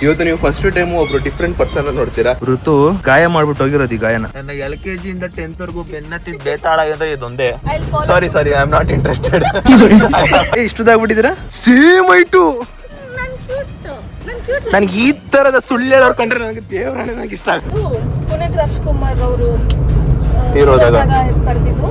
ಇವತ್ತು ನೀವು first time ಒಬ್ರು ಡಿಫ್ರೆಂಟ್ ಪರ್ಸನ್ ನೋಡ್ತೀರಾ. ಋತು ಗಾಯ ಮಾಡ್ಬಿಟ್ಟು ಹೋಗಿರೋದು ಈ ಗಾಯನ. ನನ್ನ LKG ಇಂದ 10th ವರೆಗೂ ಬೆನ್ನತ್ತಿದ್ ಬೇತಾಳ ಅಂದ್ರೆ ಇದೊಂದೇ. Sorry I am not interested. ಇಷ್ಟದಾಗ್ಬಿಟ್ಟಿದ್ದೀರಾ? Same I too. ನನ್ಗೆ ಈ ತರದ ಸುಳ್ಳು ಹೇಳೋರ್ ಕಂಡ್ರೆ ನನಗೆ ದೇವರಾಣೆ ನನಗೆ ಇಷ್ಟ ಆಗುತ್ತೆ. ಪುನೀತ್ ರಾಜ್ಕುಮಾರ್ ಅವರು ತೀರೋದಾಗ ಬರ್ತಿದ್ದು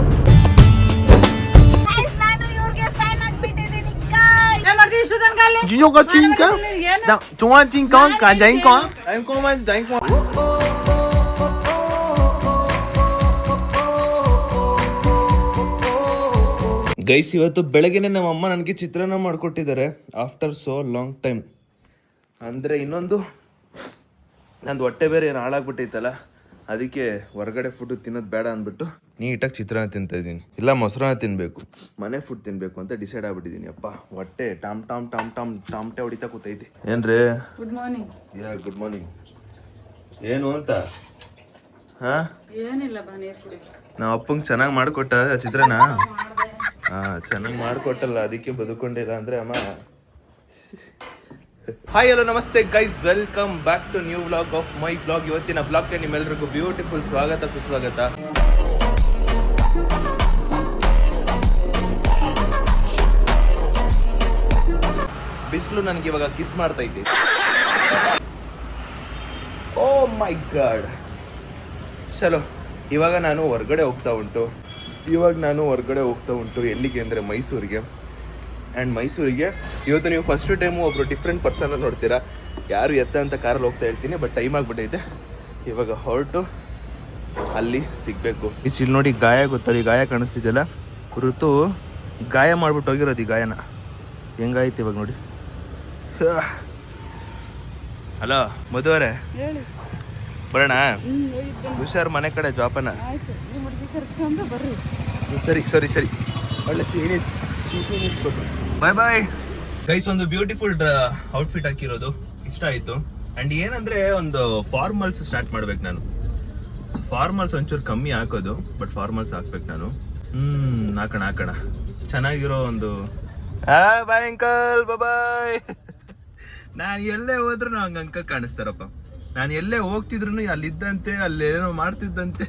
ಗೈಸ್, ಇವತ್ತು ಬೆಳಗ್ಗೆನೆ ನಮ್ಮ ಅಮ್ಮ ನನಗೆ ಚಿತ್ರಾನ್ನ ಮಾಡ್ಕೊಟ್ಟಿದ್ದಾರೆ ಆಫ್ಟರ್ ಸೋ ಲಾಂಗ್ ಟೈಮ್. ಅಂದರೆ ಇನ್ನೊಂದು ನಂದು ಹೊಟ್ಟೆ ಬೇರೆ ಏನು ಹಾಳಾಗ್ಬಿಟ್ಟೈತಲ್ಲ, ಅದಕ್ಕೆ ಹೊರಗಡೆ ಫುಡ್ ತಿನ್ನೋದು ಬೇಡ ಅಂದ್ಬಿಟ್ಟು ನೀಟಾಗಿ ಚಿತ್ರಾನ್ನ ತಿಂತಾ ಇದ್ದೀನಿ. ಇಲ್ಲ ಮೊಸರನ್ನ ತಿನ್ನಬೇಕು, ಮನೆ ಫುಡ್ ತಿನ್ನಬೇಕು ಅಂತ ಡಿಸೈಡ್ ಆಗ್ಬಿಟ್ಟಿದ್ದೀನಿ. ಅಪ್ಪ ಹೊಟ್ಟೆ ಟಾಮ್ಟೆ ಹೊಡಿತಾ ಕೂತೈತಿ. ಏನ್ರಿ? Good morning. Good morning. ಏನು ಅಂತ? ಹಾಂ, ಏನಿಲ್ಲ ಬಾ, ನೀರು ಕುಡಿ. ನಾವು ಅಪ್ಪಂಗೆ ಚೆನ್ನಾಗಿ ಮಾಡಿಕೊಟ್ಟ ಚಿತ್ರಾನ್ನ. ಚೆನ್ನಾಗಿ ಮಾಡಿಕೊಟ್ಟಲ್ಲ, ಅದಕ್ಕೆ ಬದುಕೊಂಡಿಲ್ಲ ಅಂದರೆ ಅಮ್ಮ. ಹಾಯ್ ಹಲೋ ನಮಸ್ತೆ guys, welcome back to new vlog of my blog. ಇವತ್ತಿನ ಬ್ಲಾಗ್ಗೆ ನಿಮ್ಮೆಲ್ಲರಿಗೂ ಬ್ಯೂಟಿಫುಲ್ ಸ್ವಾಗತ ಸುಸ್ವಾಗತ. ಬಿಸಿಲು ನನಗೆ ಇವಾಗ ಕಿಸ್ ಮಾಡ್ತಾ ಇದ್ದೆ. ಓ ಮೈ ಗಾಡ್. ಚಲೋ, ಇವಾಗ ನಾನು ಹೊರಗಡೆ ಹೋಗ್ತಾ ಉಂಟು. ಎಲ್ಲಿಗೆ ಅಂದರೆ ಮೈಸೂರಿಗೆ. ಆ್ಯಂಡ್ ಮೈಸೂರಿಗೆ ಇವತ್ತು ನೀವು ಫಸ್ಟ್ ಟೈಮು ಒಬ್ಬರು ಡಿಫ್ರೆಂಟ್ ಪರ್ಸನ್ ನೋಡ್ತೀರಾ. ಯಾರು ಎತ್ತ ಅಂತ ಕಾರಲ್ಲಿ ಹೋಗ್ತಾ ಇರ್ತೀನಿ, ಬಟ್ ಟೈಮ್ ಆಗಿಬಿಟ್ಟೈತೆ. ಇವಾಗ ಹೊರಟು ಅಲ್ಲಿ ಸಿಗಬೇಕು. ಇಲ್ಲಿ ನೋಡಿ ಗಾಯ ಗೊತ್ತಲ್ಲ, ಈ ಗಾಯ ಕಾಣಿಸ್ತಿದ್ದಲ್ಲ, ಋತು ಗಾಯ ಮಾಡ್ಬಿಟ್ಟು ಹೋಗಿರೋದು ಈ ಗಾಯನ. ಹೆಂಗಾಯ್ತು ಇವಾಗ ನೋಡಿ. ಹಲೋ ಮಧುವರೇ, ಬರೋಣ? ಹುಷಾರು, ಮನೆ ಕಡೆ ಜ್ವಾಪನ. ಸರಿ ಒಳ್ಳೆ ಸೀರಿಯಸ್ ಬಾಯ್ ಬಾಯ್ ಗೈಸ್. ಒಂದು ಬ್ಯೂಟಿಫುಲ್ ಔಟ್ಫಿಟ್ ಹಾಕಿರೋದು ಇಷ್ಟ ಆಯ್ತು. ಅಂಡ್ ಏನಂದ್ರೆ ಒಂದು ಫಾರ್ಮಲ್ಸ್ ಸ್ಟಾರ್ಟ್ ಮಾಡ್ಬೇಕು ನಾನು. ಫಾರ್ಮಲ್ಸ್ ಒಂಚೂರು ಕಮ್ಮಿ ಹಾಕೋದು, ಬಟ್ ಫಾರ್ಮಲ್ಸ್ ಹಾಕ್ಬೇಕು ನಾನು. ಹಾಕೋಣ ಚೆನ್ನಾಗಿರೋ ಒಂದು. ಬಾಯ್ ಅಂಕಲ್, ಬಾಯ್. ನಾನು ಎಲ್ಲೇ ಹೋದ್ರು ಹಂಗೆ ಅಂಕಲ್ ಕಾಣಿಸ್ತಾರಪ್ಪ. ನಾನು ಎಲ್ಲೇ ಹೋಗ್ತಿದ್ರು ಅಲ್ಲಿದ್ದಂತೆ, ಅಲ್ಲೇನೋ ಮಾಡ್ತಿದ್ದಂತೆ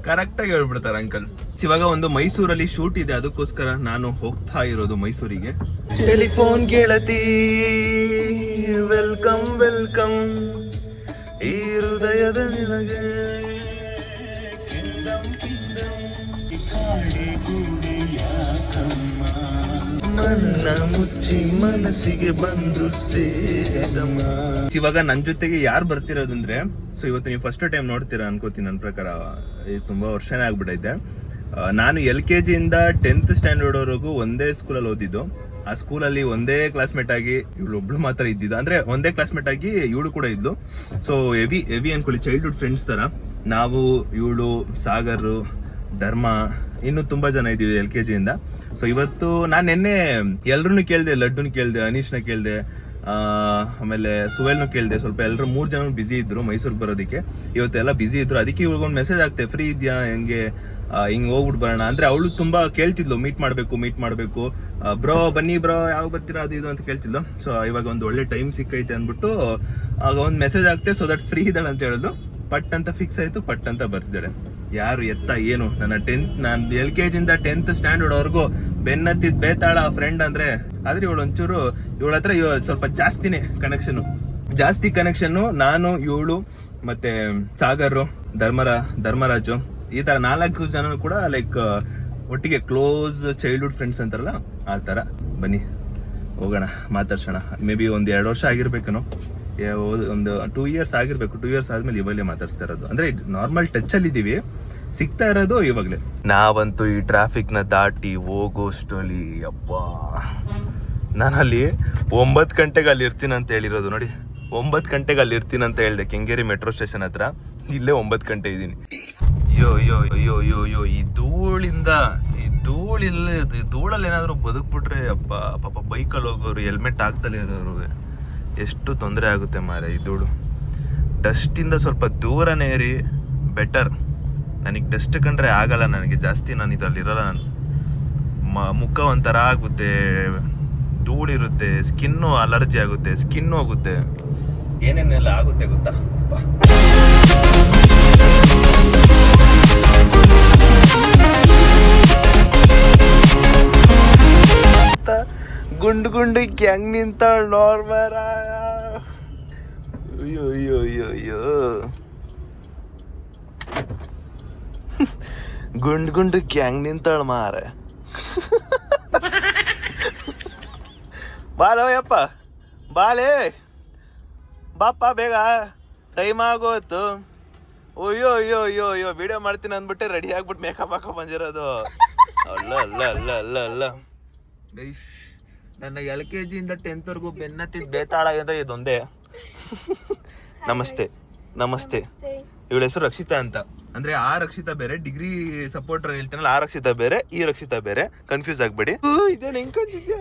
ಕರೆಕ್ಟಾಗಿ ಹೇಳ್ಬಿಡ್ತಾರೆ ಅಂಕಲ್. ಇವಾಗ ಒಂದು ಮೈಸೂರಲ್ಲಿ ಶೂಟ್ ಇದೆ, ಅದಕ್ಕೋಸ್ಕರ ನಾನು ಹೋಗ್ತಾ ಇರೋದು ಮೈಸೂರಿಗೆ. ಟೆಲಿಫೋನ್ ಗೆಳತಿ, ವೆಲ್ಕಮ್ ಈ ಹೃದಯದ ನಿನಗೆ. ನನ್ನ ಮುಚ್ಚಿ ಮನಸ್ಸಿಗೆ ಬಂದು ಸೇದಮ್ಮ. ಇವಾಗ ನನ್ನ ಜೊತೆಗೆ ಯಾರು ಬರ್ತಿರೋದಂದ್ರೆ, ಸೊ ಇವತ್ತು ನೀವು ಫಸ್ಟ್ ಟೈಮ್ ನೋಡ್ತೀರಾ ಅನ್ಕೋತೀನಿ. ನನ್ನ ಪ್ರಕಾರ ತುಂಬಾ ವರ್ಷನೇ ಆಗ್ಬಿಟ್ಟೈತೆ. ನಾನು LKG ಇಂದ 10th ಸ್ಟ್ಯಾಂಡರ್ಡ್ ವರೆಗೂ ಒಂದೇ ಸ್ಕೂಲಲ್ಲಿ ಓದಿದ್ದು. ಆ ಸ್ಕೂಲಲ್ಲಿ ಒಂದೇ ಕ್ಲಾಸ್ಮೇಟ್ ಆಗಿ ಇವಳು ಒಬ್ಳು ಮಾತ್ರ ಇದ್ದಿದ್ದು. ಅಂದ್ರೆ ಒಂದೇ ಕ್ಲಾಸ್ಮೇಟ್ ಆಗಿ ಇವಳು ಕೂಡ ಇದ್ಲು. ಸೊ ಹೆವಿ ಅನ್ಕೊಳ್ಳಿ, ಚೈಲ್ಡ್ಹುಡ್ ಫ್ರೆಂಡ್ಸ್ ತರ ನಾವು. ಇವಳು, ಸಾಗರ್, ಧರ್ಮ, ಇನ್ನು ತುಂಬಾ ಜನ ಇದ್ದೀವಿ LKG ಇಂದ. ಸೊ ಇವತ್ತು ನಾನು ನಿನ್ನೆ ಎಲ್ರೂ ಕೇಳಿದೆ, ಲಡ್ಡುನ ಕೇಳಿದೆ, ಅನೀಶ್ನ ಕೇಳಿದೆ, ಆಮೇಲೆ ಸುವೆಲ್ನು ಕೇಳಿದೆ. ಸ್ವಲ್ಪ ಎಲ್ಲರೂ 3 ಜನ ಬಿಸಿ ಇದ್ರು ಮೈಸೂರಿಗೆ ಬರೋದಕ್ಕೆ. ಇವತ್ತೆಲ್ಲ ಬಿಸಿ ಇದ್ರು, ಅದಕ್ಕೆ ಇವಾಗೊಂದು ಮೆಸೇಜ್ ಆಗ್ತೆ, ಫ್ರೀ ಇದೆಯಾ, ಹಿಂಗೆ ಹೋಗ್ಬಿಟ್ಟು ಬರೋಣ ಅಂದ್ರೆ. ಅವಳು ತುಂಬಾ ಕೇಳ್ತಿದ್ಲು, ಮೀಟ್ ಮಾಡಬೇಕು ಬ್ರೋ, ಬನ್ನಿ ಬ್ರೋ, ಯಾವಾಗ ಬರ್ತೀರಾ ಅದು ಇದು ಅಂತ ಕೇಳ್ತಿದ್ಲು. ಸೊ ಇವಾಗ ಒಂದು ಒಳ್ಳೆ ಟೈಮ್ ಸಿಕ್ಕೈತೆ ಅಂದ್ಬಿಟ್ಟು ಆಗ ಒಂದು ಮೆಸೇಜ್ ಆಗ್ತೆ, ಸೊ ದಟ್ ಫ್ರೀ ಇದ್ದಾಳೆ ಅಂತ ಹೇಳಿದ್ಲು. ಪಟ್ ಅಂತ ಫಿಕ್ಸ್ ಆಯ್ತು, ಪಟ್ ಅಂತ ಬರ್ತಿದ್ದಾಳೆ. ಯಾರು ಎತ್ತ ಏನು, ನಾನು LKG ಇಂದ 10th ಸ್ಟ್ಯಾಂಡರ್ಡ್ ವರೆಗೂ ಬೆನ್ನತ್ತಿದ್ ಬೇತಾಳ ಫ್ರೆಂಡ್ ಅಂದ್ರೆ. ಆದ್ರೆ ಇವಳು ಒಂಚೂರು, ಇವಳ ಹತ್ರ ಸ್ವಲ್ಪ ಜಾಸ್ತಿ ಕನೆಕ್ಷನ್. ನಾನು, ಇವಳು, ಮತ್ತೆ ಸಾಗರ್, ಧರ್ಮರಾಜು, ಈ ತರ 4 ಜನ ಕೂಡ ಲೈಕ್ ಒಟ್ಟಿಗೆ ಕ್ಲೋಸ್ ಚೈಲ್ಡ್ಹುಡ್ ಫ್ರೆಂಡ್ಸ್ ಅಂತಾರಲ್ಲ, ಆ ತರ. ಬನ್ನಿ ಹೋಗೋಣ, ಮಾತಾಡ್ಸೋಣ. ಮೇ ಬಿ 1-2 ವರ್ಷ ಆಗಿರ್ಬೇಕೇನೋ, ಒಂದು 2 years ಆಗಿರ್ಬೇಕು. 2 years ಆದ್ಮೇಲೆ ಇವಾಗಲೇ ಮಾತಾಡ್ಸ್ತಾ ಇರೋದು. ಅಂದ್ರೆ ನಾರ್ಮಲ್ ಟಚ್ ಅಲ್ಲಿ ಇದೀವಿ, ಸಿಗ್ತಾ ಇರೋದು ಇವಾಗಲೇ. ನಾವಂತೂ ಈ ಟ್ರಾಫಿಕ್ ನ ದಾಟಿ ಹೋಗೋಷ್ಟಲ್ಲಿ ಅಪ್ಪ, ನಾನಲ್ಲಿ 9 ಗಂಟೆಗೆ ಅಲ್ಲಿ ಇರ್ತೀನಿ ಅಂತ ಹೇಳಿರೋದು ನೋಡಿ. 9 ಗಂಟೆಗೆ ಅಲ್ಲಿ ಇರ್ತೀನಿ ಅಂತ ಹೇಳಿದೆ, ಕೆಂಗೇರಿ ಮೆಟ್ರೋ ಸ್ಟೇಷನ್ ಹತ್ರ. ಇಲ್ಲೇ 9 ಗಂಟೆ ಇದ್ದೀನಿ. ಅಯ್ಯೋ ಈ ಧೂಳಲ್ಲಿ ಏನಾದ್ರು ಬದುಕ್ಬಿಟ್ರೆ ಅಪ್ಪ, ಪಾಪ ಬೈಕಲ್ಲಿ ಹೋಗೋರು, ಹೆಲ್ಮೆಟ್ ಹಾಕ್ತಲೇ ಇರೋರು ಎಷ್ಟು ತೊಂದರೆ ಆಗುತ್ತೆ ಮಾರೆ. ಈ ಧೂಳು ಡಸ್ಟಿಂದ ಸ್ವಲ್ಪ ದೂರನೇ ಇರಿ, ಬೆಟರ್. ನನಗೆ ಡಸ್ಟ್ ಕಂಡ್ರೆ ಆಗಲ್ಲ, ನನಗೆ ಜಾಸ್ತಿ ನಾನು ಇದರಲ್ಲಿರಲ್ಲ. ನಾನು ಮುಖ ಒಂಥರ ಆಗುತ್ತೆ, ಧೂಳಿರುತ್ತೆ, ಸ್ಕಿನ್ನು ಅಲರ್ಜಿ ಆಗುತ್ತೆ, ಸ್ಕಿನ್ ಹೋಗುತ್ತೆ, ಏನೇನೆಲ್ಲ ಆಗುತ್ತೆ ಗೊತ್ತಾ. ಗುಂಡು ಗುಂಡಕ್ಕೆ ಹೆಂಗ್ ನಿಂತಾಳ ನೋಡ್ಬಾರ. ಅಯ್ಯೋ ಅಯ್ಯೋ ಅಯ್ಯೋ ಅಯ್ಯೋ, ಗುಂಡಕ್ಕೆ ಹೆಂಗ್ ನಿಂತಾಳ ಮಾರ. ಬಾಲೋ ಯಪ್ಪ, ಬಾಲೇ ಬಾಪ, ಬೇಗ ಟೈಮ್ ಆಗೋಯ್ತು. ಅಯ್ಯೋ ಅಯ್ಯೋ ಅಯ್ಯೋ ಅಯ್ಯೋ, ವಿಡಿಯೋ ಮಾಡ್ತೀನಿ ಅಂದ್ಬಿಟ್ಟೆ ರೆಡಿ ಆಗ್ಬಿಟ್ಟು ಮೇಕಪ್ ಹಾಕೋ ಬಂದಿರೋದು. ಅಲ್ಲ ಅಲ್ಲ ಅಲ್ಲ ಅಲ್ಲ ಅಲ್ಲ ಗೈಸ್, ನನ್ನ LKG ಇಂದ 10th ವರೆಗೂ ಬೆನ್ನತ್ತಿದ್ ಬೇತಾಳ ಅಂದ್ರೆ ಇದೊಂದೇ. ನಮಸ್ತೆ ನಮಸ್ತೆ. ಇವಳ ಹೆಸರು ರಕ್ಷಿತಾ ಅಂತ. ಅಂದ್ರೆ ಆ ರಕ್ಷಿತಾ ಬೇರೆ, ಡಿಗ್ರಿ ಸಪೋರ್ಟರ್ ಹೇಳ್ತಾನಲ್ಲ ಆ ರಕ್ಷಿತಾ ಬೇರೆ, ಈ ರಕ್ಷಿತಾ ಬೇರೆ, ಕನ್ಫ್ಯೂಸ್ ಆಗ್ಬೇಡಿ. ಇದೇನ್ ಹೆಂಗ್ಕೊಂಡಿದ್ಯಾ,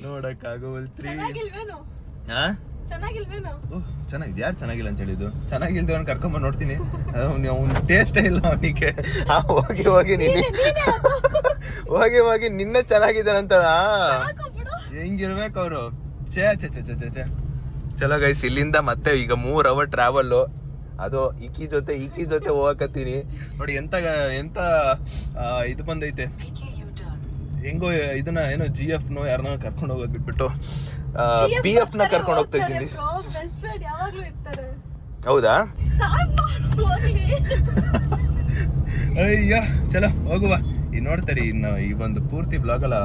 ನೋಡಕ್ ಆಗೋಲ್ತ್ರಿ. ಚೆನ್ನಾಗಿದೆ. ಯಾರು ಚೆನ್ನಾಗಿಲ್ಲ ಅಂತ ಹೇಳಿದ್ದು? ಚೆನ್ನಾಗಿಲ್ದ ಅವ್ನು ಕರ್ಕೊಂಬಂದು ನೋಡ್ತೀನಿ. ಅವ್ನು ಟೇಸ್ಟೇ ಇಲ್ಲ ಅವನಿಗೆ. ಹೋಗಿ ನಿನ್ನೆ ಚೆನ್ನಾಗಿದ್ದಾನಂತ ಹೆಂಗಿರ್ಬೇಕು ಅವರು. ಛೇ ಛೇ ಛೇ ಛೇ ಛೇ. ಚಲೋ ಗೈಸ್, ಇಲ್ಲಿಂದ ಮತ್ತೆ ಈಗ 3 hour ಟ್ರಾವೆಲ್. ಅದು ಈಕಿ ಜೊತೆ ಹೋಗಕತ್ತೀನಿ ನೋಡಿ. ಎಂತ ಇದು ಬಂದೈತೆ ಹೆಂಗೋ. ಇದನ್ನ ಏನೋ GF ನೋ ಯಾರನ್ನ ಕರ್ಕೊಂಡು ಹೋಗೋದು ಬಿಟ್ಬಿಟ್ಟು PF ನ ಕರ್ಕೊಂಡು ಹೋಗ್ತಾ ಇದ್ದೀನಿ. ಹೌದಾ? ಅಯ್ಯ ಚಲೋ ಹೋಗುವ. ಈಗ ನೋಡ್ತಾರೆ ಇನ್ನು ಈ ಒಂದು ಪೂರ್ತಿ ಬ್ಲಾಗ್ ಅಲ್ಲ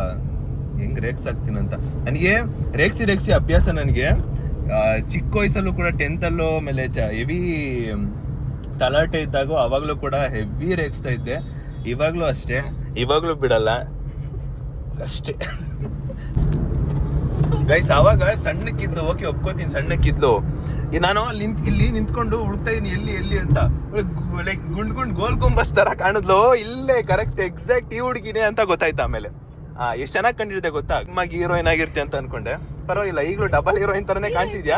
ಹೆಂಗ್ ರೇಕ್ಸ್ ಆಗ್ತೀನಂತ. ನನಗೆ ರೇಕ್ಸಿ ಅಭ್ಯಾಸ. ನನಗೆ ಚಿಕ್ಕ ವಯಸ್ಸಲ್ಲೂ ಕೂಡ 10th ಅಲ್ಲೂ ಆಮೇಲೆ ಹೆವಿ ತಲಾಟೆ ಇದ್ದಾಗ ಅವಾಗ್ಲೂ ಕೂಡ ಹೆವಿ ರೇಗಿಸ್ತಾ ಇದ್ದೆ. ಇವಾಗ್ಲೂ ಅಷ್ಟೇ, ಇವಾಗ್ಲೂ ಬಿಡಲ್ಲ ಅಷ್ಟೇ ಗೈಸ್. ಅವಾಗ ಸಣ್ಣಕ್ಕಿದ್ಲು, ಓಕೆ ಒಪ್ಕೋತೀನಿ, ಸಣ್ಣಕ್ಕಿದ್ಲು. ನಾನು ಇಲ್ಲಿ ನಿಂತ್ಕೊಂಡು ಹುಡುಕ್ತಾ ಇದೀನಿ ಎಲ್ಲಿ ಅಂತ. ಲೈಕ್ ಗುಂಡ್ ಗೋಲ್ಕೊಂಬಸ್ತಾರ ಕಾಣಿದ್ಲು. ಇಲ್ಲೇ ಕರೆಕ್ಟ್ ಎಕ್ಸಾಕ್ಟ್ ಈ ಹುಡುಗಿನೇ ಅಂತ ಗೊತ್ತಾಯ್ತು ಆಮೇಲೆ. ಎಷ್ಟು ಚೆನ್ನಾಗಿ ಕಂಡಿರುತ್ತೆ ಗೊತ್ತಾ. ಅಮ್ಮಗೆ ಹೀರೋಯಿನ್ ಆಗಿರ್ತಿ ಅಂತ ಅನ್ಕೊಂಡೆ. ಪರವಾಗಿಲ್ಲ, ಈಗಲೂ ಡಬಲ್ ಹೀರೋಯಿನ್ ತರನೇ ಕಾಣ್ತಿದ್ಯಾ.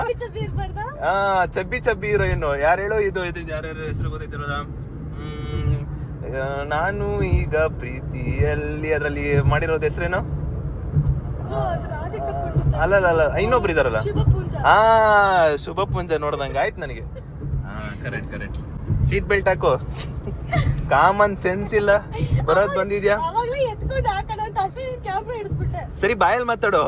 ಚಬ್ಬಿ ಹೀರೋಯಿನ್. ಯಾರು ಹೇಳೋ ಇದು ಯಾರ್ಯಾರ ಹೆಸರು ಗೊತ್ತೈತಿರಲ್ಲ. ನಾನು ಈಗ ಪ್ರೀತಿಯಲ್ಲಿ ಅದ್ರಲ್ಲಿ ಮಾಡಿರೋದು ಹೆಸರೇನು? ಅಲ್ಲ ಇನ್ನೊಬ್ರು ಇದಾರಲ್ಲ. ಶುಭ ಪೂಂಜ ನೋಡ್ದಂಗ ಆಯ್ತು ನನಗೆ. ಕರೆಕ್ಟ್. ಸೀಟ್ ಬೆಲ್ಟ್ ಹಾಕೋ. ಕಾಮನ್ ಸೆನ್ಸ್ ಇಲ್ಲ, ಬರೋದ್ ಬಂದಿದ್ಯಾ. ಸರಿ ಬಾಯಲ್ಲಿ ಮಾತಾಡೋ.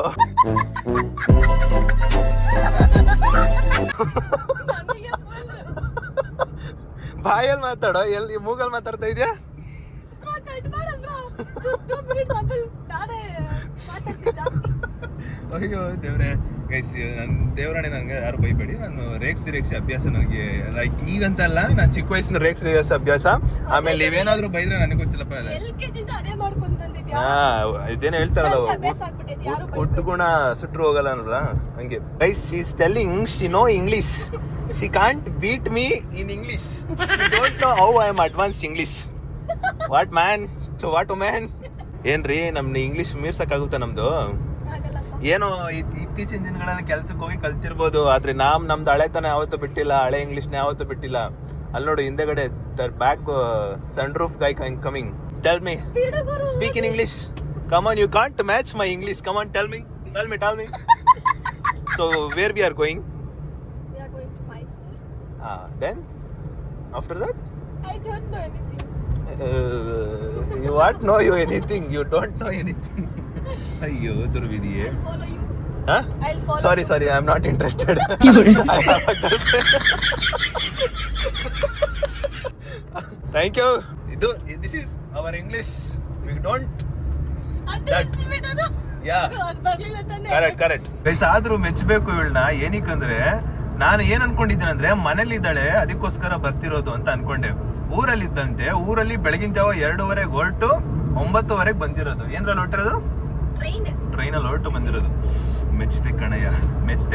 ಬಾಯಲ್ಲಿ ಮಾತಾಡೋ, ಎಲ್ಲಿ ಮೂಗಲ್ ಮಾತಾಡ್ತಾ ಇದ್ಯಾ? ಅಯ್ಯೋ ದೇವ್ರೆ ಗೈಸ್, ದೇವ್ರಾಣೆ ನನಗೆ ಯಾರು ಬೈಬೇಡಿ. ನಾನು ರೇಕ್ಸಿ ಅಭ್ಯಾಸ ನನಗೆ. ಲೈಕ್ ಈಗಂತಲ್ಲ, ನಾನು ಚಿಕ್ಕ ವಯಸ್ಸಿನ ರೇಕ್ಸಿ ಅಭ್ಯಾಸ. ಆಮೇಲೆ ನೀವೇನಾದ್ರೂ ಬೈದ್ರೆ ನನಗೆ ಗೊತ್ತಿಲ್ಲಪ್ಪ. ಇದೇನು ಹೇಳ್ತಾರಲ್ಲ, ಒಟ್ಟು ಗುಣ ಸುಟ್ರು ಹೋಗಲ್ಲ ಅನ್ನೋಲ್ಲ ಹಂಗೆ. Guys, she is telling she know English. She can't beat me in English. She don't know how I am advance English. What man, what man. ಏನ್ರಿ ನಮ್ನ ಇಂಗ್ಲಿಷ್ ಮೀರ್ಸಕ್ಕಾಗುತ್ತಾ ನಮ್ದು? ಏನೋ ಇತ್ತೀಚಿನ ದಿನಗಳಲ್ಲಿ ಕೆಲ್ಸಕ್ಕೆ ಹೋಗಿ ಕಲ್ತಿರ್ಬೋದು, ಆದ್ರೆ ನಮ್ದು ಹಳೆತನ ಯಾವತ್ತೂ ಬಿಟ್ಟಿಲ್ಲ, ಹಳೆ ಇಂಗ್ಲಿಷ್ನ ಯಾವತ್ತೂ ಬಿಟ್ಟಿಲ್ಲ. ಅಲ್ಲಿ ನೋಡು ಹಿಂದೆಗಡೆ back sun roof guy coming. Tell me, speak in English. Come on, you can't match my English. Come on, tell me. So where we are going? Then after that I don't know anything. You what know you anything? You don't know anything. Ayyo durvidiye. I'll follow you. Huh? I'll follow. Sorry, I am not interested. I have a girlfriend. Thank you. This is our English. We don't Underestimate ಅದು. Yeah. ಅದು ಬರ್ಲಿಲ್ಲ ತಾನೆ. Correct. Guys, ಆದ್ರೂ ಮೆಚ್ಚಬೇಕು ಇವಳನ್ನ. ಏನಕ್ಕಂದ್ರೆ ನಾನು ಏನ್ ಅನ್ಕೊಂಡಿದ್ದೇನೆ ಅಂದ್ರೆ ಮನೇಲಿದ್ದಾಳೆ ಅದಕ್ಕೋಸ್ಕರ ಬರ್ತಿರೋದು ಅಂತ ಅನ್ಕೊಂಡೆ. ಊರಲ್ಲಿದ್ದಂತೆ, ಊರಲ್ಲಿ ಬೆಳಗಿನ ಜಾವ 2:30 ಹೊರಟು 9:00 ಬಂದಿರೋದು. ಏನ್ರಲ್ಲಿ ಹೊರಟಿರೋದು? ಟ್ರೈನಲ್ಲಿ ಹೊರಟು ಬಂದಿರೋದು. ಮೆಚ್ಚತೆ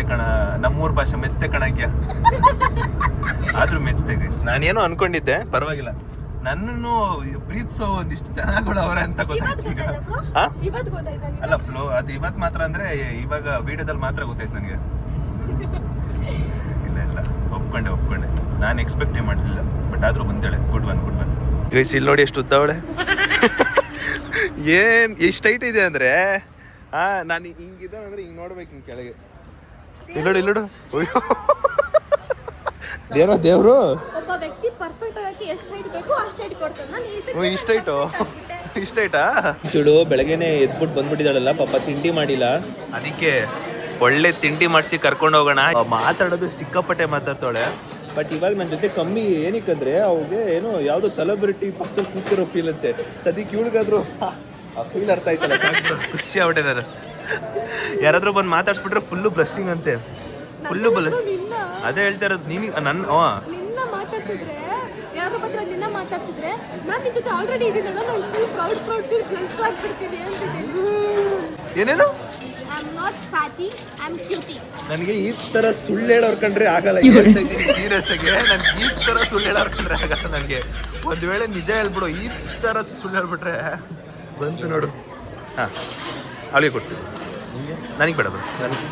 ಕಣ, ನಮ್ಮೂರ್ ಭಾಷೆ ಮೆಚ್ಚತೆ ಕಣಗ್ಯ. ಆದ್ರೂ ಮೆಚ್ಚತೆ ಗೈಸ್. ನಾನೇನೋ ಅನ್ಕೊಂಡಿದ್ದೆ, ಪರವಾಗಿಲ್ಲ. ನನ್ನನ್ನು ಪ್ರೀತಿಸೋ ಒಂದಿಷ್ಟು ಜನಗಳು ಅವರೇ ಅಂತ ಗೊತ್ತಾಯ್ತು. ಅಲ್ಲ ಫ್ಲೋ ಅದು ಇವತ್ತು ಮಾತ್ರ ಅಂದ್ರೆ ಇವಾಗ ವಿಡಿಯೋದಲ್ಲಿ ಮಾತ್ರ ಗೊತ್ತಾಯ್ತು ನನಗೆ. ಇಲ್ಲ ಒಪ್ಕೊಂಡೆ. ನಾನು ಎಕ್ಸ್ಪೆಕ್ಟೇ ಮಾಡಲಿಲ್ಲ, ಬಟ್ ಆದ್ರೂ ಬಂದೇಳೆ. Good one. ಗೈಸ್, ಇಲ್ಲಿ ನೋಡಿ ಎಷ್ಟು ಉದ್ದವಳೆ. ಎಷ್ಟು ಹೈಟ್ ಇದೆ ಅಂದ್ರೆ ನಾನು ಹಿಂಗಿದ್ದ ಅಂದ್ರೆ ಹಿಂಗ್ ನೋಡ್ಬೇಕು ಹಿಂಗ್ ಕೆಳಗೆ. ಇಲ್ಲೋಡು ಅಯ್ಯೋ ಏನೋ ದೇವ್ರು ಒಬ್ಬ ವ್ಯಕ್ತಿ ಪರ್ಫೆಕ್ಟ್ ಆಗಿ ಎಷ್ಟು ಹೈಟ್ ಬೇಕು ಅಷ್ಟು ಹೈಟ್ ಕೊಡ್ತಾನೆ. ನಾನು ಇಷ್ಟ ಐಟಾ ಇವಳು ಬೆಳಗ್ಗೆನೆ ಎದ್ಬಿಟ್ಟು ಬಂದ್ಬಿಟ್ಟಿದ್ದಾಳಲ್ಲ ಪಾಪ, ತಿಂಡಿ ಮಾಡಿಲ್ಲ. ಅದಕ್ಕೆ ಒಳ್ಳೆ ತಿಂಡಿ ಮಾಡಿಸಿ ಕರ್ಕೊಂಡು ಹೋಗೋಣ. ಮಾತಾಡೋದು ಸಿಕ್ಕಾಪಟ್ಟೆ ಮಾತಾಡ್ತಾಳೆ. ಬಟ್ ಇವಾಗ ನನ್ನ ಜೊತೆ ಕಮ್ಮಿ. ಏನಕ್ಕಂದ್ರೆ ಅವ್ರಿಗೆ ಏನೋ ಯಾವುದೋ ಸೆಲೆಬ್ರಿಟಿ ಪಕ್ಕದಲ್ಲಿ ಕೂತಿರೋ ಫೀಲ್ ಅಂತೆ. ಸದ್ಯಕ್ಕೆ ಇವಳಿಗಾದ್ರು ಆ ಫೀಲ್ ಅರ್ಥ ಆಯ್ತಲ್ಲ, ಖುಷಿ ಆಗ್ಬಿಟ್ಟೆ ನಾನು. ಯಾರಾದ್ರೂ ಬಂದು ಮಾತಾಡ್ಸ್ಬಿಟ್ರೆ ಫುಲ್ಲು ಬ್ಲಸ್ಸಿಂಗ್ ಅಂತೆ, ಫುಲ್ಲು ಅದೇ ಹೇಳ್ತಾ ಇರೋದು. ನಿನ್ನ ಮಾತಾಡ್ಸಿದ್ರೆ ಯಾರೋ ಬಂದ್ರೆ ನಿನ್ನ ಮಾತಾಡ್ಸಿದ್ರೆ ನಾನು ನಿನ್ನ ಜೊತೆ ಆಲ್ರೆಡಿ ಇದೀನಲ್ಲ, ನಾನು ಫುಲ್ ಪ್ರೌಡ್ ಫೀಲ್ ಬ್ಲಶ್ ಆಗ್ಬಿಡ್ತೀನಿ ಅಂತಿದ್ದೀನಿ. ಏನೇನು I am not fatty, I am cutie. ನನಗೆ ಈ ತರ ಸುಳ್ಳು ಹೇಳೋರ್ ಕಂಡ್ರೆ ಆಗಲ್ಲ. ಹೇಳ್ತಾ ಇದ್ದೀನಿ ಸೀರಿಯಸ್ ಆಗಿ, ನನ್ಗೆ ಈ ತರ ಸುಳ್ಳು ಹೇಳೋರ್ ಕಂಡ್ರೆ ಆಗಲ್ಲ. ನನಗೆ ಒಂದ್ ವೇಳೆ ನಿಜ ಹೇಳ್ಬಿಡು, ಈ ತರ ಸುಳ್ಳು ಹೇಳ್ಬಿಟ್ರೆ ಬಂತು ನೋಡು. ಹಾಂ ಅವಳಿಗೆ ಕೊಡ್ತೀವಿ. ನನಗೆ ಬೇಡ ಬro, ನನಗೆ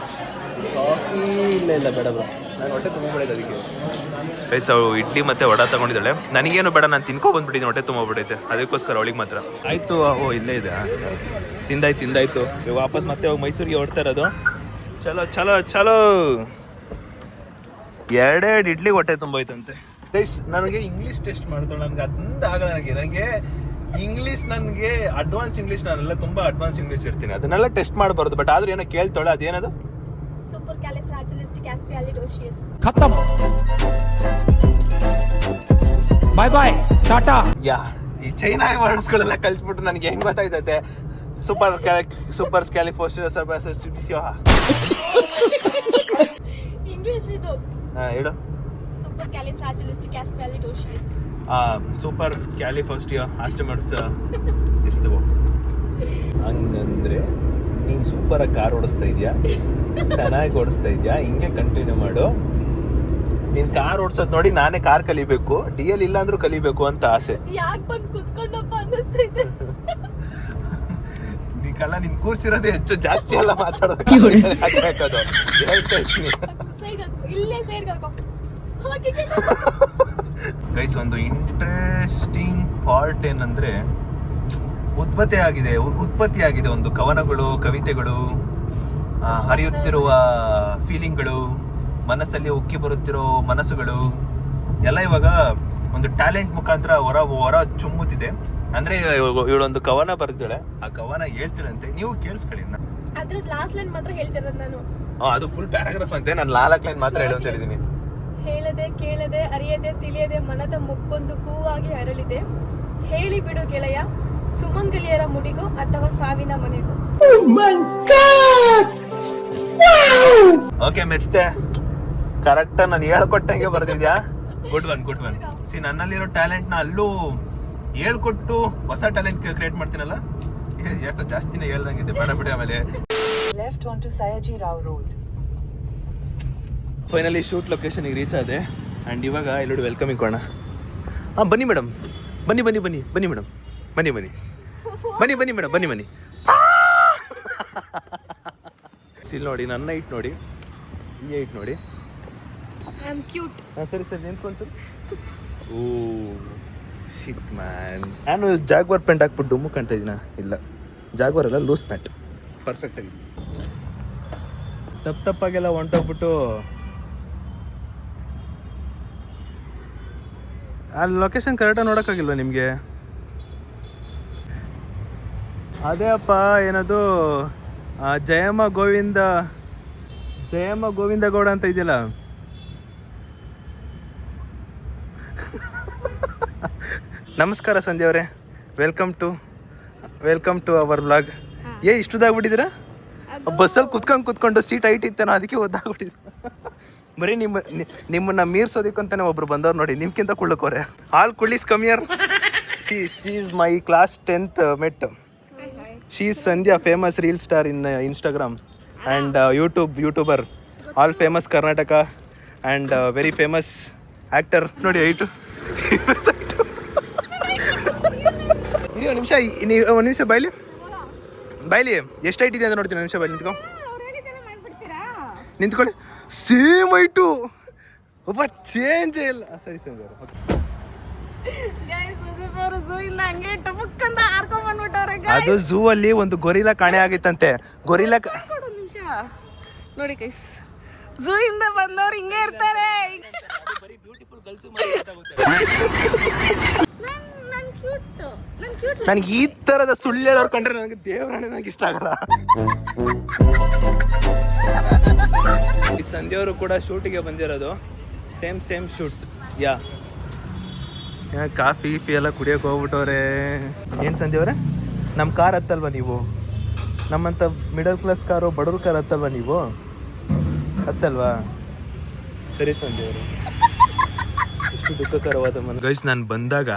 ಕಾಫಿ ಇಲ್ಲ ಬೇಡ bro, ನಾನು ಹೊಟ್ಟೆ ತುಂಬಿಬಿಡೈತೆ. ಅದಕ್ಕೆ ಗೈಸ್ ಅವಳು ಇಡ್ಲಿ ಮತ್ತೆ ವಡ ತಗೊಂಡಿದ್ದಾಳೆ. ನನಗೇನು ಬೇಡ, ನಾನು ತಿನ್ಕೊಂಡ್ಬಂದ್ಬಿಟ್ಟಿದ್ದೀನಿ, ಹೊಟ್ಟೆ ತುಂಬಿಬಿಟ್ಟೈತೆ. ಅದಕ್ಕೋಸ್ಕರ ಅವಳಿಗೆ ಮಾತ್ರ. ಆಯಿತು, ಓ ಇಲ್ಲೇ ಇದೆ, ತಿಂದಾಯ್ತು. ಇವಾಗ ವಾಪಸ್ ಮತ್ತೆ ಹೋಗಿ ಮೈಸೂರಿಗೆ ಹೊಡ್ತಾ ಇರೋದು. ಚಲೋ 2 ಇಡ್ಲಿ ಹೊಟ್ಟೆ ತುಂಬೋಯ್ತಂತೆ. ಗೈಸ್ ನನಗೆ ಇಂಗ್ಲೀಷ್ ಟೆಸ್ಟ್ ಮಾಡ್ತಾಳೆ. ನನಗೆ ಅದೊಂದು ಆಗಲ್ಲ. ನನಗೆ ಇಂಗ್ಲೀಷ್, ನನಗೆ ಅಡ್ವಾನ್ಸ್ ಇಂಗ್ಲೀಷ್, ನಾನೆಲ್ಲ ತುಂಬ ಅಡ್ವಾನ್ಸ್ ಇಂಗ್ಲೀಷ್ ಇರ್ತೀನಿ, ಅದನ್ನೆಲ್ಲ ಟೆಸ್ಟ್ ಮಾಡಬಾರ್ದು. ಬಟ್ ಆದ್ರೂ ಏನೋ ಕೇಳ್ತಾಳೆ, ಅದೇನದು ಸೂಪರ್ ಕ್ಯಾಲಿಫ್ರಾಜಿಲಿಸ್ಟಿಕ್ಎಸ್ಪಿಯಾಲಿಡೋಶಿಯಸ್. ಖತಮ್, ಬಾಯ್ ಟಾಟಾ. ಯಾ ಈ ಚೈನಾ ವರ್ಡ್ಸ್ಗಳೆಲ್ಲ ಕಲ್ತ್ಬಿಟ್ಟು ನನಗೆ ಹೆಂಗ್ ಗೊತ್ತಾಯ್ತೈತೆ. ಸೂಪರ್ ಸ್ಕ್ಯಾಲಿಫೋರ್ಸಿಯಸ್ ಇಂಗ್ಲಿಷ್ ಇದು. ಹೇಳು. ಸೂಪರ್ ಕ್ಯಾಲಿಫ್ರಾಜಿಲಿಸ್ಟಿಕ್ಎಸ್ಪಿಯಾಲಿಡೋಶಿಯಸ್. ಸೂಪರ್ ಕ್ಯಾಲಿಫೋರ್ಸಿಯಾ ಆಸ್ಟಮರ್ಸ್ ಇಸ್ತವು. ಹಂಗಂದ್ರೆ ನೀನು ಸೂಪರಾಗಿ ಕಾರ್ ಓಡಿಸ್ತಾ ಇದೆಯಾ, ಚೆನ್ನಾಗಿ ಓಡಿಸ್ತಾ ಇದೆಯಾ, ಹಿಂಗೆ ಕಂಟಿನ್ಯೂ ಮಾಡು. ನೀನು ಕಾರ್ ಓಡಿಸೋದು ನೋಡಿ ನಾನೇ ಕಾರ್ ಕಲಿಬೇಕು, DL ಇಲ್ಲ ಅಂದ್ರೂ ಕಲಿಬೇಕು ಅಂತ ಆಸೆ. ಯಾಕೆ ಬಂದು ಕುತ್ಕೊಂಡಪ್ಪ ಅನ್ನಿಸ್ತೈತೆ. ನೀಕಲ್ಲ ನೀನು ಕೂರ್ಸಿರೋದೇ ಹೆಚ್ಚು, ಜಾಸ್ತಿ ಎಲ್ಲ ಮಾತಾಡೋದು. ಹೇಳ್ತಾ ಇದ್ದೀನಿ. ಇಲ್ಲೇ ಸೈಡ್ ಹಾಕೋ. ಗೈಸ್ ಒಂದು ಇಂಟ್ರೆಸ್ಟಿಂಗ್ ಪಾರ್ಟ್ ಏನಂದ್ರೆ ಉತ್ಪತ್ತಿಯಾಗಿದೆ ಒಂದು ಕವನಗಳು, ಕವಿತೆಗಳು, ಹರಿಯುತ್ತಿರುವ ಫೀಲಿಂಗ್ಗಳು, ಮನಸ್ಸಲ್ಲಿ ಉಕ್ಕಿ ಬರುತ್ತಿರೋ ಮನಸ್ಸುಗಳು ಎಲ್ಲ ಇವಾಗ ಒಂದು ಟ್ಯಾಲೆಂಟ್ ಮುಖಾಂತರ ಹೊರ ಚುಮ್ಮುತ್ತಿದೆ. ಅಂದ್ರೆ ಇವಳೊಂದು ಕವನ ಬರ್ತಾಳೆ, ಆ ಕವನ ಹೇಳ್ತಿರಂತೆ, ನೀವು ಕೇಳಿಸ್ಕೊಳ್ಳಿ. ಅದ್ರ ಲಾಸ್ಟ್ ಲೈನ್ ಮಾತ್ರ ಹೇಳ್ತಿರೋದು ನಾನು. ಅದು ಫುಲ್ ಪ್ಯಾರಾಗ್ರಾಫ್ ಅಂತೆ, ನಾನು 4 ಲೈನ್ ಮಾತ್ರ ಹೇಳು ಅಂತ ಹೇಳಿದೀನಿ. ಹೇಳದೆ ಕೇಳದೆ ಅರಿಯದೆ ತಿಳಿಯದೆ ಮನದ ಮುಕ್ಕೊಂದು ಹೂವಾಗಿ ಅರಳಿದೆ, ಹೇಳಿ ಬಿಡು ಗೆಳೆಯ ಸುಮಂಗಲಿಯರ ಮುಡಿಗೋ ಅಥವಾ ಸಾವಿನ ಮನೆಗೋ. ಓಕೆ ಮೆಚ್ತೆ, ಕರೆಕ್ಟ್ ನಾನು ಹೇಳ್ಕೊಟ್ಟಂಗೆ ಬರ್ದಿದ್ಯಾ. Good one. ಸಿ ನನ್ನಲ್ಲಿರೋ ಟ್ಯಾಲೆಂಟ್ ನ ಅಲ್ಲೂ ಹೇಳ್ಕೊಟ್ಟು ಹೊಸ ಟ್ಯಾಲೆಂಟ್ ಕ್ರಿಯೇಟ್ ಮಾಡ್ತೀನಲ್ಲ. ಯಾಕೋ ಜಾಸ್ತಿನೇ ಹೇಳ್ದಂಗಿದೆ, ಬೇಡ ಬಿಡಿ. ಆಮೇಲೆ left on to Sayaji Rao road. Finally shoot ಲೊಕೇಶನ್ಗೆ ರೀಚ್ ಆದೆ. ಆ್ಯಂಡ್ ಇವಾಗ ಎಲ್ಲರೂ ವೆಲ್ಕಮಿಂಗ್ ಕೊಡೋಣ. ಬನ್ನಿ ಮೇಡಮ್, ಬನ್ನಿ ಮೇಡಮ್, ಬನ್ನಿ ಮೇಡಮ್, ಬನ್ನಿ. ಇಲ್ಲಿ ನೋಡಿ, ನನ್ನ ಹೈಟ್ ನೋಡಿ, ಈ ಹೈಟ್ ನೋಡಿ. I am cute. ಸರಿ ನಿಂತ್ಕೊಂತು. ಓ ಶಿಟ್ ಮ್ಯಾನ್, ನಾನು ಜಾಗ್ವಾರ್ ಪ್ಯಾಂಟ್ ಹಾಕ್ಬಿಟ್ಟು ಡುಮ್ಮು ಕಾಣ್ತಾ ಇದ್ದೀನ? ಇಲ್ಲ, ಜಾಗ್ವಾರ್ ಅಲ್ಲ, ಲೂಸ್ ಪ್ಯಾಂಟ್. ಪರ್ಫೆಕ್ಟ್ ಆಗಿ ತಪ್ಪಾಗೆಲ್ಲ ಹೊಂಟೋಗ್ಬಿಟ್ಟು ಅಲ್ಲಿ ಲೊಕೇಶನ್ ಕರೆಕ್ಟಾಗಿ ನೋಡೋಕ್ಕಾಗಿಲ್ವ ನಿಮಗೆ? ಅದೇ ಅಪ್ಪ, ಏನದು ಜಯಮ್ಮ ಗೋವಿಂದ ಗೌಡ ಅಂತ ಇದೆಯಲ್ಲ. ನಮಸ್ಕಾರ ಸಂಧ್ಯಾ ಅವರೇ, ವೆಲ್ಕಮ್ ಟು ಅವರ್ ವ್ಲಾಗ್. ಇಷ್ಟುದಾಗ್ಬಿಟ್ಟಿದ್ದೀರಾ? ಬಸ್ಸಲ್ಲಿ ಕುತ್ಕೊಂಡು ಸೀಟ್ ಹೈಟ್ ಇತ್ತೇನೋ, ಅದಕ್ಕೆ ಒದ್ದಾಗ್ಬಿಟ್ಟಿದ್ರು. ಬರೀ ನಿಮ್ಮನ್ನ ಮೀರ್ಸೋದಕ್ಕಂತಾನೆ ಒಬ್ರು ಬಂದವ್ರು ನೋಡಿ, ನಿಮ್ಗಿಂತ ಕುಳ್ಳಕೋರೆ. ಆಲ್ ಕುಳ್ಳಿಸ್ ಕಮಿಯರ್. She is my class 10th mate. She is Sandhya, famous reel star in Instagram and YouTuber, all famous Karnataka and very famous actor. ನೋಡಿ ಹೈಟು. ಒಂದು ನಿಮಿಷ ಬಾಯ್ಲಿ ಎಷ್ಟು ಹೈಟ್ ಇದೆ ಅಂತ ನೋಡ್ತೀನಿ. ನಿಮಿಷ ಬಾಯ್ಲಿ ನಿಂತ್ಕೊಳ್ಳಿ. ಸೇಮ್ ಹೈಟು, ಒಬ್ಬ ಚೇಂಜೇ ಇಲ್ಲ. ಸರಿ ಅದು ಝೂ ಅಲ್ಲಿ ಒಂದು ಗೊರಿಲ್ಲಾ ಕಾಣೆ ಆಗಿತ್ತಂತೆ. ಗೊರಿಲ್ಲಾ ನಿಮಿಷ ನೋಡಿ ಗೈಸ್, ಝೂ ಇಂದ ಬಂದವ್ರು ಹಿಂಗೆ ಇರ್ತಾರೆ. ನನಗೆ ಈ ತರದ ಸುಳ್ಳು ಹೇಳೋರು ಕಂಡ್ರೆ ನನಗೆ ದೇವರಾಣೆ ನನಗೆ ಇಷ್ಟ ಆಗಲ್ಲ. ಈ ಸಂಧ್ಯವರು ಕೂಡ ಶೂಟಿಗೆ ಬಂದಿರೋದು, ಸೇಮ್ ಶೂಟ್. ಯಾ ಕಾಫಿ ಗೀಫಿ ಎಲ್ಲ ಕುಡಿಯೋಕೆ ಹೋಗ್ಬಿಟ್ಟವ್ರೆ. ಏನು ಸಂಧ್ಯವ್ರೆ, ನಮ್ಮ ಕಾರ್ ಹತ್ತಲ್ವಾ ನೀವು? ನಮ್ಮಂಥ ಮಿಡಲ್ ಕ್ಲಾಸ್ ಕಾರು, ಬಡವ್ರ ಕಾರ್ ಹತ್ತಲ್ವಾ ನೀವು? ಹತ್ತಲ್ವಾ? ಸರಿ ಸಂಧ್ಯವರು, ಎಷ್ಟು ದುಃಖಕರವಾದ ಮನ. ಗೈಸ್, ನಾನು ಬಂದಾಗ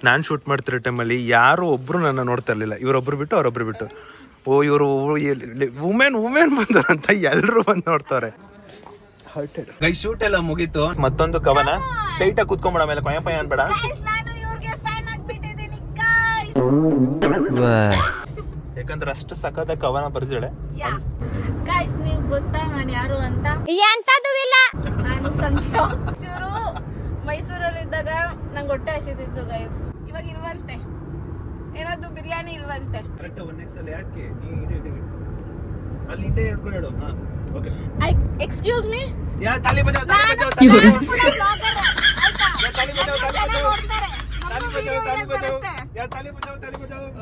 ನಾನು ಶೂಟ್ ಮಾಡ್ತಿರೋ ಟೈಮಲ್ಲಿ ಯಾರು ಒಬ್ರು ನನ್ನ ನೋಡ್ತಾ ಇರಲಿಲ್ಲ. ಇವರೊಬ್ರು ಬಿಟ್ಟು ಅವರೊಬ್ರು ಬಿಟ್ಟು, ಓ ಇವರು ವುಮೆನ್ ಬಂದರಂತ ಎಲ್ಲರೂ ಬಂದು ನೋಡ್ತಾರೆ. ಗೈಸ್, ಶೂಟ್ ಎಲ್ಲ ಮುಗೀತು. ಮತ್ತೊಂದು ಕವನ ಸ್ಟ್ರೈಟ್ ಆಗಿ ಕುತ್ಕೊಂಡ್ಬೇಡ, ಮೇಲೆ ಕೊಯ ಪಯ ಅನ್ಬೇಡ. ಯಾಕಂದ್ರೆ ಅಷ್ಟು ಸಖತ್ ಕವನ ಬರ್ದಿಳೆ. ಗೈಸ್, ನೀವು ಗೊತ್ತಾ ನಾನು ಯಾರು ಅಂತ? ನಾನು ಸಂಧ್ಯಾ. ಇವರು ಮೈಸೂರಲ್ಲಿ ಇದ್ದಾಗ ನಂಗೆ ಹೊಟ್ಟೆ ಹಸಿದಿತ್ತು ಗೈಸ್. ಇವಾಗ ಇರುವಂತೆ ಏನಾದ್ರು ಬಿರಿಯಾನಿ ಇರುವಂತೆ. ಎಕ್ಸ್ಕ್ಯೂಸ್ ಮೀ,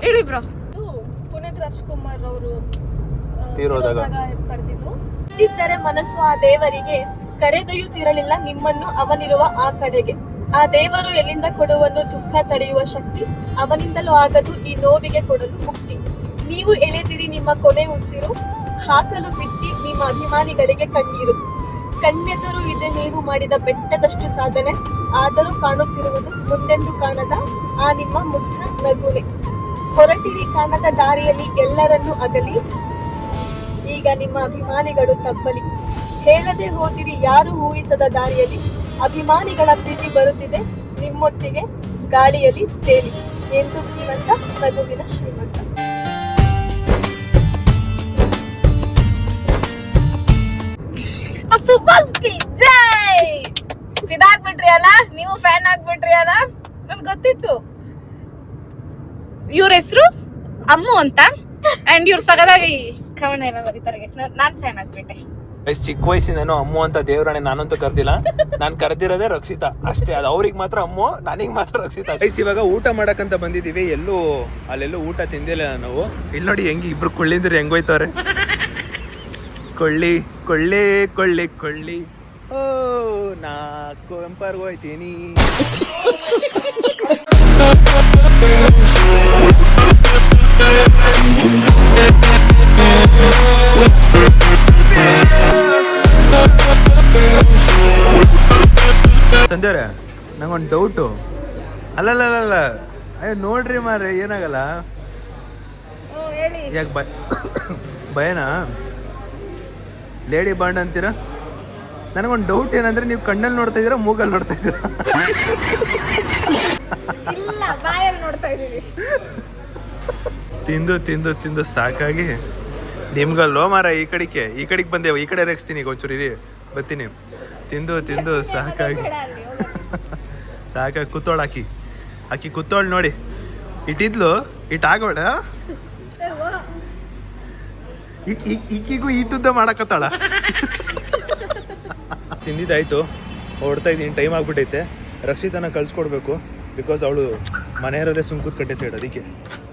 ಹೇಳಿ ಬ್ರೋ. ಪುನೀತ್ ರಾಜ್ಕುಮಾರ್ ಅವರು ತೀರೋದಾಗ ಬರ್ದಿದ್ದು, ಇದ್ದಿದ್ದರೆ ಮನಸ್ಸು ಆ ದೇವರಿಗೆ ಕರೆದೊಯ್ಯುತ್ತಿರಲಿಲ್ಲ ನಿಮ್ಮನ್ನು ಅವನಿರುವ ಆ ಕಡೆಗೆ. ಆ ದೇವರು ಎಲ್ಲಿಂದ ಕೊಡುವನು ದುಃಖ ತಡೆಯುವ ಶಕ್ತಿ, ಅವನಿಂದಲೂ ಆಗದು ಈ ನೋವಿಗೆ ಕೊಡಲು ಮುಕ್ತಿ. ನೀವು ಎಳೆದಿರಿ ನಿಮ್ಮ ಕೊನೆ ಉಸಿರು, ಹಾಕಲು ಬಿಟ್ಟಿ ನಿಮ್ಮ ಅಭಿಮಾನಿಗಳಿಗೆ ಕಣ್ಣೀರು. ಕಣ್ಣೆದುರು ಇದೆ ನೀವು ಮಾಡಿದ ಬೆಟ್ಟದಷ್ಟು ಸಾಧನೆ, ಆದರೂ ಕಾಣುತ್ತಿರುವುದು ಮುಂದೆಂದು ಕಾಣದ ಆ ನಿಮ್ಮ ಮುಗ್ಧ ನಗುನೆ. ಹೊರಟಿರಿ ಕಾಣದ ದಾರಿಯಲ್ಲಿ ಎಲ್ಲರನ್ನೂ ಅಗಲಿ, ಈಗ ನಿಮ್ಮ ಅಭಿಮಾನಿಗಳು ತಬ್ಬಲಿ. ಹೇಳದೆ ಹೋದಿರಿ ಯಾರು ಊಹಿಸದ ದಾರಿಯಲ್ಲಿ, ಅಭಿಮಾನಿಗಳ ಪ್ರೀತಿ ಬರುತ್ತಿದೆ ನಿಮ್ಮೊಟ್ಟಿಗೆ ಗಾಳಿಯಲ್ಲಿ ತೇಲಿ. ಎಂದು ಜೀವಂತ ನಗುವಿನ ಶ್ರೀಮಂತ. ಜೈ ಫಿದಾಗ್ಬಿಟ್ರಿ ಅಲ್ಲ, ನೀವು ಫ್ಯಾನ್ ಆಗ್ಬಿಟ್ರಿ ಅಲ್ಲ, ನನ್ಗೆ ಗೊತ್ತಿತ್ತು. ಇವ್ರ ಹೆಸರು ಅಮ್ಮು ಅಂತ, ಅಂಡ್ ಇವ್ರು ಸಗದಾಗಿ ಕವನ ಎಲ್ಲ ಬರೀತಾರೆ. ನಾನ್ ಫ್ಯಾನ್ ಆಗ್ಬಿಟ್ಟೆ. ಚಿಕ್ಕ ವಯಸ್ಸಿನೇನೋ ಅಮ್ಮು ಅಂತ ದೇವರಾಣೆ ನಾನಂತೂ ಕರ್ದಿಲ್ಲ. ನಾನು ಕರೆದಿರೋದೇ ರಕ್ಷಿತಾ ಅಷ್ಟೇ. ಅದು ಅವ್ರಿಗೆ ಮಾತ್ರ ಅಮ್ಮು, ನನಗೆ ಮಾತ್ರ ರಕ್ಷಿತಾ. ಇವಾಗ ಊಟ ಮಾಡಕ್ಕಂತ ಬಂದಿದೀವಿ. ಅಲ್ಲೆಲ್ಲೂ ಊಟ ತಿಂದಿಲ್ಲ ನಾವು. ಇಲ್ಲಿ ನೋಡಿ ಹೆಂಗೆ ಇಬ್ರು ಕೊಳ್ಳಿಂದ್ರೆ ಹೆಂಗೋಯ್ತವ್ರೆ. ಕೊಳ್ಳಿ ಕೊಳ್ಳಿ ಕೊಳ್ಳಿ ಕೊಳ್ಳಿ, ಓ ನಾ ಕೆಂಪರ್ಗೆ ಹೋಯ್ತೀನಿ. ಸಂಧ್ಯವ್ರೆ, ನಂಗೊಂದು ಡೌಟು. ಅಲ್ಲಲ್ಲ ಅಯ್ಯೋ ನೋಡ್ರಿ ಮಾರ್ರೆ, ಏನಾಗಲ್ಲ. ಯಾಕೆ ಭಯನಾ? ಲೇಡಿ ಬಾಂಡ್ ಅಂತೀರಾ? ನನಗೊಂದು ಡೌಟ್ ಏನಂದ್ರೆ, ನೀವು ಕಣ್ಣಲ್ಲಿ ನೋಡ್ತಾ ಇದ್ದೀರಾ, ಮೂಗಲ್ಲಿ ನೋಡ್ತಾ ಇದ್ದೀರಾ? ತಿಂದು ತಿಂದು ತಿಂದು ಸಾಕಾಗಿ ನಿಮ್ಗಲ್ವ ಮಾರ. ಈ ಕಡೆಗೆ ಬಂದೇವು, ಈ ಕಡೆ ರೇಗಿಸ್ತೀನಿ. ಈಗ ಒಂಚೂರು ಇರಿ, ಬರ್ತೀನಿ. ತಿಂದು ತಿಂದು ಸಾಕಾಗಿ ಕೂತೋಳು ಆಕಿ ಕೂತೋಳು ನೋಡಿ. ಇಟ್ಟಿದ್ಲು ಇಟ್ಟಾಗೋಳ, ಈಕಿಗೂ ಈಟುದ್ದ ಮಾಡಕತ್ತಾಳ. ತಿಂದಿದ್ದಾಯ್ತು, ಹೊಡ್ತಾ ಇದ್ದೀನಿ. ಟೈಮ್ ಆಗ್ಬಿಟ್ಟೈತೆ. ರಕ್ಷಿತನ ಕಳ್ಸ್ಕೊಡ್ಬೇಕು, ಬಿಕಾಸ್ ಅವಳು ಮನೆ ಇರೋದೇ ಸುಂಕುತ್ ಕಟ್ಟೆ ಸೈಡ್. ಅದಕ್ಕೆ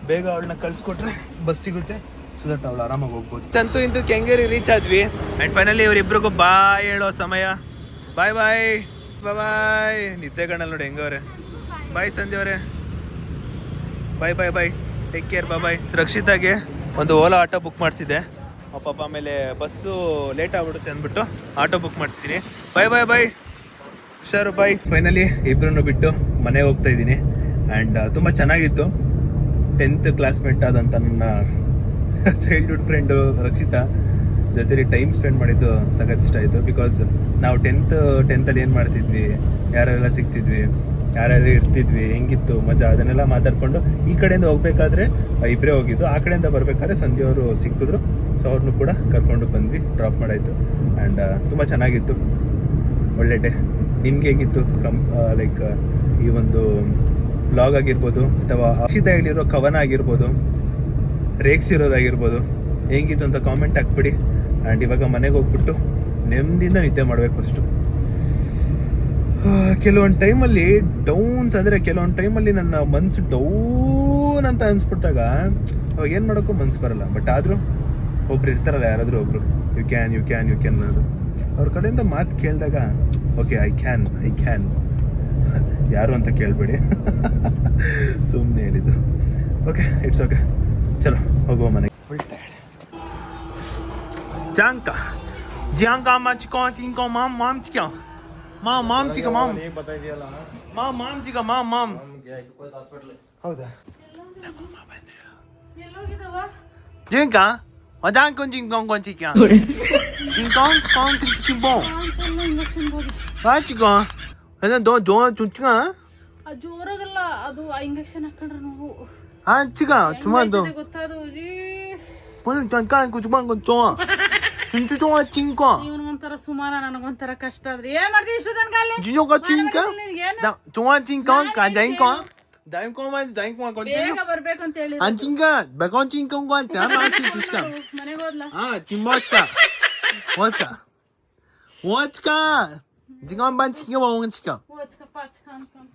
ಬೇಗ ಅವಳನ್ನ ಕಳ್ಸ್ಕೊಟ್ರೆ ಬಸ್ ಸಿಗುತ್ತೆ, ಸೊ ದಟ್ ಅವಳು ಆರಾಮಾಗಿ ಹೋಗ್ಬೋದು. ಅಂತೂ ಇಂತೂ ಕೆಂಗೇರಿ ರೀಚ್ ಆದ್ವಿ. ಆ್ಯಂಡ್ ಫೈನಲಿ ಇವರಿಬ್ರಿಗೂ ಬಾಯ್ ಹೇಳೋ ಸಮಯ. ಬಾಯ್ ಬಾಯ್ ಬಾಯ್. ನಿದ್ದೆ ಕಣ್ಣಲ್ಲಿ ನೋಡಿ ಹೆಂಗವ್ರೆ. ಬಾಯ್ ಸಂಧ್ಯವ್ರೆ, ಬಾಯ್ ಬಾಯ್ ಬಾಯ್, ಟೇಕ್ ಕೇರ್, ಬಾಯ್. ರಕ್ಷಿತಾಗೆ ಒಂದು ಓಲಾ ಆಟೋ ಬುಕ್ ಮಾಡಿಸಿದ್ದೆ. ಪಾಪ ಆಮೇಲೆ ಬಸ್ಸು ಲೇಟ್ ಆಗ್ಬಿಡುತ್ತೆ ಅಂದ್ಬಿಟ್ಟು ಆಟೋ ಬುಕ್ ಮಾಡಿಸಿದ್ದೀನಿ. ಬಾಯ್ ಬಾಯ್ ಬಾಯ್, ಹುಷಾರು ಬಾಯ್. ಫೈನಲಿ ಇಬ್ಬರನ್ನು ಬಿಟ್ಟು ಮನೆಗೆ ಹೋಗ್ತಾ ಇದ್ದೀನಿ. ಆ್ಯಂಡ್ ತುಂಬ ಚೆನ್ನಾಗಿತ್ತು. 10th ಕ್ಲಾಸ್ಮೇಟ್ ಆದಂಥ ನನ್ನ ಚೈಲ್ಡ್ಹುಡ್ ಫ್ರೆಂಡು ರಕ್ಷಿತಾ ಜೊತೆಲಿ ಟೈಮ್ ಸ್ಪೆಂಡ್ ಮಾಡಿದ್ದು ಸಖತ್ ಇಷ್ಟ ಆಯಿತು. ಬಿಕಾಸ್ ನಾವು ಟೆಂತಲ್ಲಿ ಏನು ಮಾಡ್ತಿದ್ವಿ, ಯಾರೆಲ್ಲ ಸಿಗ್ತಿದ್ವಿ, ಯಾರೆಲ್ಲ ಇರ್ತಿದ್ವಿ, ಹೆಂಗಿತ್ತು ಮಜಾ, ಅದನ್ನೆಲ್ಲ ಮಾತಾಡ್ಕೊಂಡು ಈ ಕಡೆಯಿಂದ ಹೋಗ್ಬೇಕಾದ್ರೆ ಇಬ್ಬರೇ ಹೋಗಿದ್ದು, ಆ ಕಡೆಯಿಂದ ಬರಬೇಕಾದ್ರೆ ಸಂಧ್ಯವರು ಸಿಕ್ಕಿದ್ರು. ಸೊ ಅವ್ರನ್ನೂ ಕೂಡ ಕರ್ಕೊಂಡು ಬಂದ್ವಿ, ಡ್ರಾಪ್ ಮಾಡಾಯಿತು. ಆ್ಯಂಡ್ ತುಂಬ ಚೆನ್ನಾಗಿತ್ತು, ಒಳ್ಳೆ ಡೇ. ನಿಮ್ಗೆ ಹೇಗಿತ್ತು ಲೈಕ್ ಈ ಒಂದು ಬ್ಲಾಗ್ ಆಗಿರ್ಬೋದು ಅಥವಾ ಹರ್ಷಿತ ಹೇಳಿರೋ ಕವನ ಆಗಿರ್ಬೋದು, ರೇಗ್ಸಿರೋದಾಗಿರ್ಬೋದು, ಹೆಂಗಿತ್ತು ಅಂತ ಕಾಮೆಂಟ್ ಹಾಕ್ಬಿಡಿ. ಆ್ಯಂಡ್ ಇವಾಗ ಮನೆಗೆ ಹೋಗ್ಬಿಟ್ಟು ನೆಮ್ಮದಿಯಿಂದ ನಿದ್ದೆ ಮಾಡ್ಬೇಕು ಫಸ್ಟು. ಕೆಲವೊಂದು ಟೈಮಲ್ಲಿ ಡೌನ್ಸ್ ಅಂದರೆ ಕೆಲವೊಂದು ಟೈಮಲ್ಲಿ ನನ್ನ ಮನಸ್ಸು ಡೌನ್ ಅಂತ ಅನ್ಸ್ಬಿಟ್ಟಾಗ ಅವಾಗ ಏನು ಮಾಡೋಕ್ಕೂ ಮನ್ಸು ಬರಲ್ಲ. ಬಟ್ ಆದರೂ ಒಬ್ರು ಇರ್ತಾರಲ್ಲ, ಯಾರಾದರೂ ಒಬ್ರು ಯು ಕ್ಯಾನ್ ಅನ್ನೋದು, ಅವ್ರ ಕಡೆಯಿಂದ ಮಾತು ಕೇಳಿದಾಗ ಓಕೆ ಐ ಕ್ಯಾನ್ ಯಾರು ಅಂತ ಕೇಳಬೇಡಿ, ಸುಮ್ಮನೆ ಹೇಳಿದ್ದು. ಓಕೆ, ಇಟ್ಸ್ ಓಕೆ, ಚಲೋ ಹೋಗುವ ಮನೆಗೆ. Full tired. ಜಾಂಕ ಮಚ್ಕೋ ಚಿಂಕೋ ಮಾಮ್ ಚಿಕೋ ಮಾಮ್ ಚಿಕ ಮಾಮ್ ಚಿಕ ಮಾಮ್. ಹೌದಾ? ಜಿಂಕ ಅದಾಂಕ ಜಿಂಕ ಚಿಕ ಚಿಂಕ ಬೋ ಚಿಕ ಅದೋ ಚುಚ್ಕ ಜೋರಾಗಲ್ಲ ಅದು ಇಂಜೆಕ್ಷನ್ ಹಾಕೊಂಡ್ರೆ ನೋವು. ಚಿಕ ಚುಮಾದು ಗೊತ್ತಾದು ಇವನಿಗೊಂಥರ ಸುಮಾರ, ನನಗೊಂಥರ ಕಷ್ಟ ಆದ್ರಿ ಏನ್ ಮಾಡ್ತೀವಿ ಇಷ್ಟೊತ್ತನ ಕಾಲಿ ಬೇಗ ಬರ್ಬೇಕಂತ ಹೇಳಿ ಮನೆಗೆ ಹೋದ್ಲ. 지금 한 반 치켜 먹은 치켜. ಓಚ್ಕಪ್ಪ ಅಚ್ಕ ಅನ್ಕೊಂಡ್